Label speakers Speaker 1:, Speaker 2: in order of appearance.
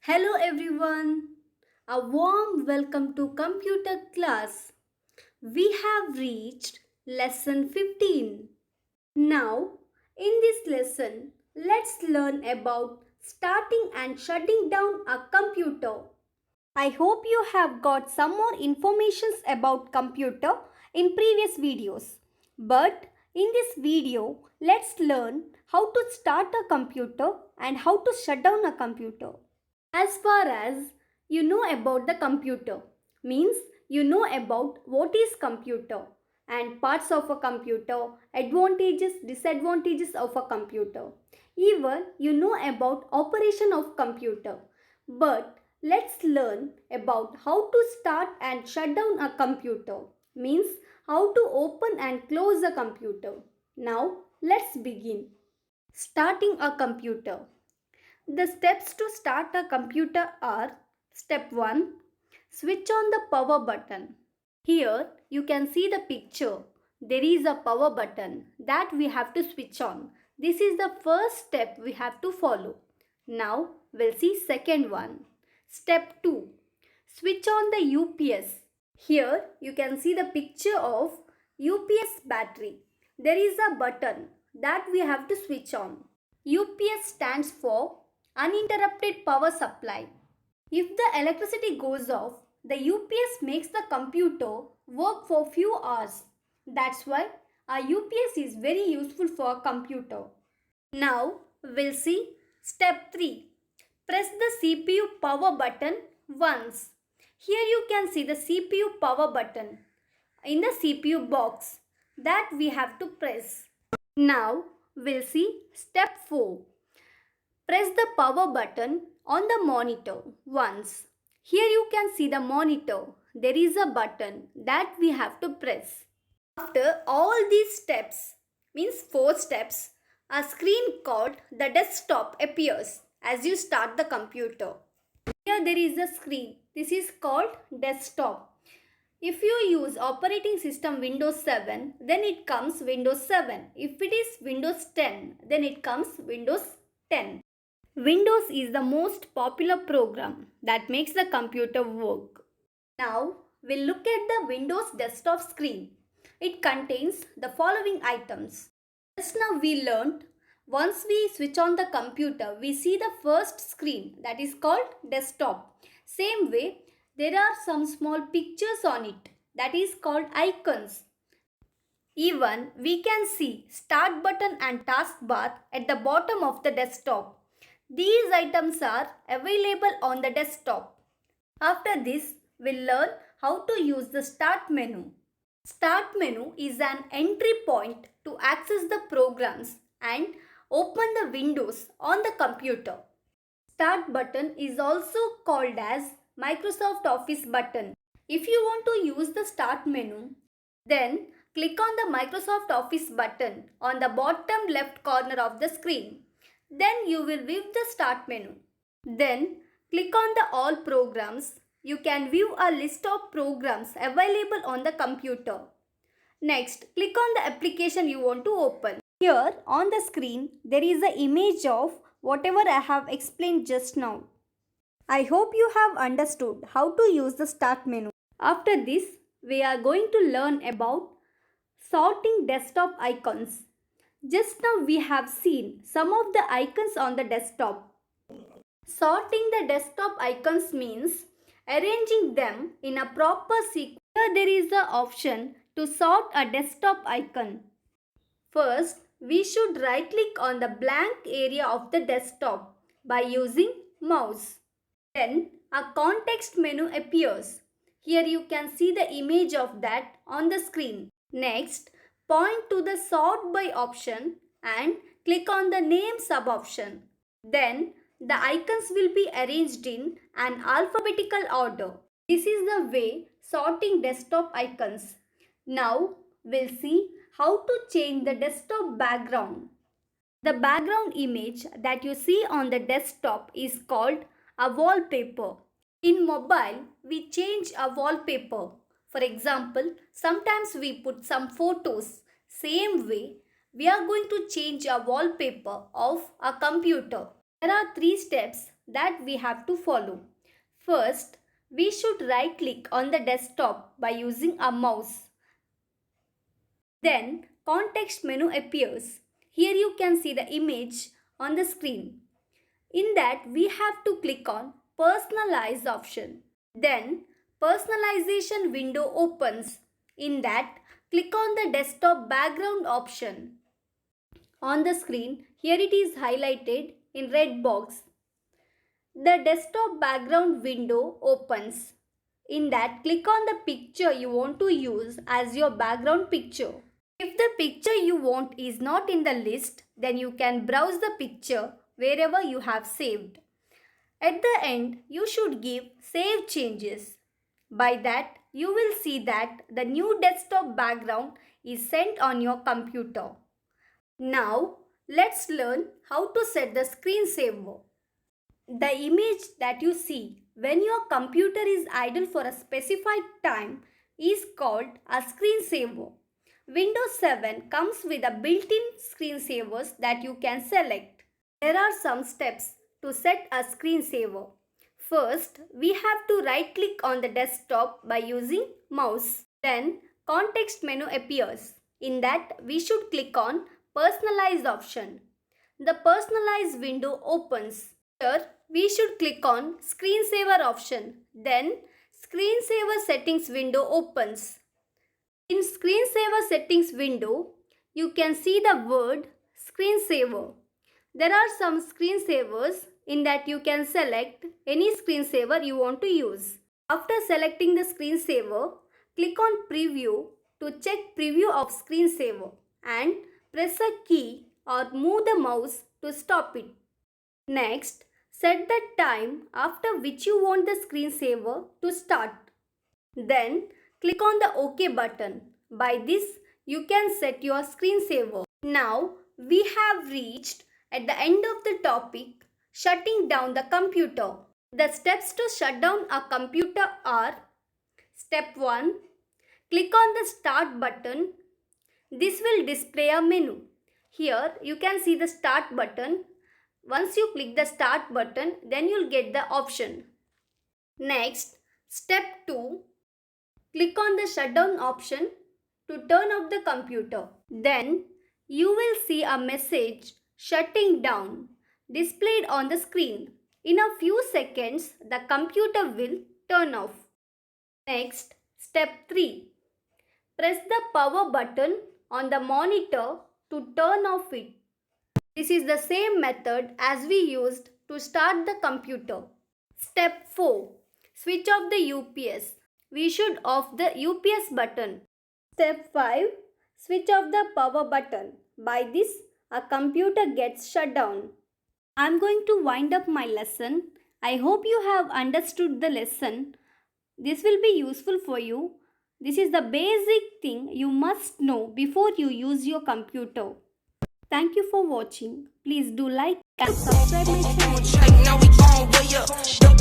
Speaker 1: Hello everyone, a warm welcome to computer class. We have reached lesson 15. Now, in this lesson, let's learn about starting and shutting down a computer. I hope you have got some more informations about computer in previous videos. But in this video, let's learn how to start a computer and how to shut down a computer. As far as you know about the computer, means you know about what is computer and parts of a computer, advantages, disadvantages of a computer. Even you know about operation of computer. But let's learn about how to start and shut down a computer, means how to open and close a computer. Now let's begin. Starting a computer. The steps to start a computer are: Step 1. Switch on the power button. Here you can see the picture. There is a power button that we have to switch on. This is the first step we have to follow. Now we'll see second one. Step 2. Switch on the UPS. Here you can see the picture of UPS battery. There is a button that we have to switch on. UPS stands for uninterrupted power supply. If the electricity goes off, the UPS makes the computer work for few hours. That's why a UPS is very useful for a computer. Now we'll see step 3. Press the CPU power button once. Here you can see the CPU power button in the CPU box that we have to press. Now we'll see step 4. Press the power button on the monitor once. Here you can see the monitor. There is a button that we have to press. After all these steps, means 4 steps, a screen called the desktop appears as you start the computer. Here there is a screen. This is called desktop. If you use operating system Windows 7, then it comes Windows 7. If it is Windows 10, then it comes Windows 10. Windows is the most popular program that makes the computer work. Now we'll look at the Windows desktop screen. It contains the following items. Just now we learned, once we switch on the computer, we see the first screen that is called desktop. Same way, there are some small pictures on it that is called icons. Even we can see start button and taskbar at the bottom of the desktop. These items are available on the desktop. After this, we'll learn how to use the Start menu. Start menu is an entry point to access the programs and open the windows on the computer. Start button is also called as Microsoft Office button. If you want to use the Start menu, then click on the Microsoft Office button on the bottom left corner of the screen. Then you will view the Start menu. Then click on the All Programs. You can view a list of programs available on the computer. Next, click on the application you want to open. Here on the screen, there is an image of whatever I have explained just now. I hope you have understood how to use the Start menu. After this, we are going to learn about sorting desktop icons. Just now we have seen some of the icons on the desktop. Sorting the desktop icons means arranging them in a proper sequence. Here there is the option to sort a desktop icon. First, we should right click on the blank area of the desktop by using mouse. Then a context menu appears. Here you can see the image of that on the screen. Next, point to the sort by option and click on the name sub option. Then the icons will be arranged in an alphabetical order. This is the way sorting desktop icons. Now we'll see how to change the desktop background. The background image that you see on the desktop is called a wallpaper. In mobile, we change a wallpaper. For example, sometimes we put some photos. Same way, we are going to change a wallpaper of a computer. There are 3 steps that we have to follow. First, we should right click on the desktop by using a mouse. Then context menu appears. Here you can see the image on the screen. In that we have to click on personalize option. Then personalization window opens. In that click on the desktop background option. On the screen here it is highlighted in red box. The desktop background window opens. In that click on the picture you want to use as your background picture. If the picture you want is not in the list, then you can browse the picture wherever you have saved. At the end, you should give Save Changes. By that, you will see that the new desktop background is sent on your computer. Now, let's learn how to set the screensaver. The image that you see when your computer is idle for a specified time is called a screensaver. Windows 7 comes with a built-in screensavers that you can select. There are some steps to set a screensaver. First, we have to right-click on the desktop by using mouse. Then, context menu appears. In that, we should click on Personalize option. The Personalize window opens. Here, we should click on Screensaver option. Then, Screensaver settings window opens. In Screensaver settings window, you can see the word Screensaver. There are some screensavers in that you can select any screensaver you want to use. After selecting the screensaver, click on Preview to check preview of screensaver and press a key or move the mouse to stop it. Next, set the time after which you want the screensaver to start. Then, click on the OK button. By this, you can set your screensaver. Now, we have reached at the end of the topic, shutting down the computer. The steps to shut down a computer are: Step 1. Click on the Start button. This will display a menu. Here, you can see the Start button. Once you click the Start button, then you'll get the option. Next, Step 2. Click on the Shutdown option to turn off the computer. Then, you will see a message shutting down displayed on the screen. In a few seconds, the computer will turn off. Next, Step 3. Press the power button on the monitor to turn off it. This is the same method as we used to start the computer. Step 4. Switch off the UPS. We should off the UPS button. Step 5. Switch off the power button. By this, a computer gets shut down. I am going to wind up my lesson. I hope you have understood the lesson. This will be useful for you. This is the basic thing you must know before you use your computer. Thank you for watching. Please do like and subscribe my channel.